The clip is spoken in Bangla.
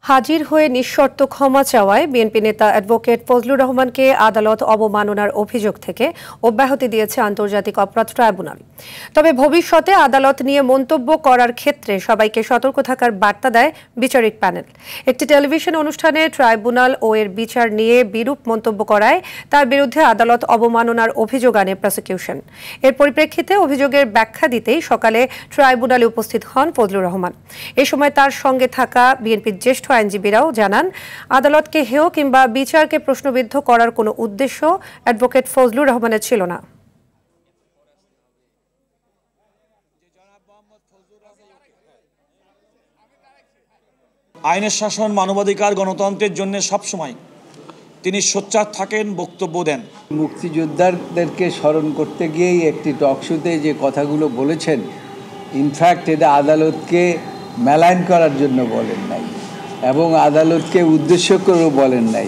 হাজির হয়ে নিঃশর্ত ক্ষমা চাওয়ায় বিএনপি নেতা অ্যাডভোকেট ফজলুর রহমানকে আদালত অবমাননার অভিযোগ থেকে অব্যাহতি দিয়েছে আন্তর্জাতিক অপরাধ ট্রাইব্যুনাল। তবে ভবিষ্যতে আদালত নিয়ে মন্তব্য করার ক্ষেত্রে সবাইকে সতর্ক থাকার বার্তা দেয় বিচারিক প্যানেল। একটি টেলিভিশন অনুষ্ঠানে ট্রাইব্যুনাল ও এর বিচার নিয়ে বিরূপ মন্তব্য করায় তার বিরুদ্ধে আদালত অবমাননার অভিযোগ আনে প্রসিকিউশন। এর পরিপ্রেক্ষিতে অভিযোগের ব্যাখ্যা দিতেই সকালে ট্রাইব্যুনালে উপস্থিত হন ফজলুর রহমান। এ সময় তার সঙ্গে থাকা বিএনপির জ্যেষ্ঠ আইনজীবীরাও জানান, আদালতকে হেয় কিংবা বিচারকে প্রশ্নবিদ্ধ করার কোনো উদ্দেশ্য অ্যাডভোকেট ফজলুর রহমানের ছিল না। আইনের শাসন, মানবাধিকার, গণতন্ত্রের জন্য সবসময় তিনি সোচ্চার থাকেন, বক্তব্য দেন। মুক্তিযোদ্ধাদেরকে স্মরণ করতে গিয়েই একটি টকশোতে যে কথাগুলো বলেছেন, ইনফ্যাক্ট এটা আদালতকে মেলাইন করার জন্য বলেন নাই এবং আদালতকে উদ্দেশ্য করেও বলেন নাই।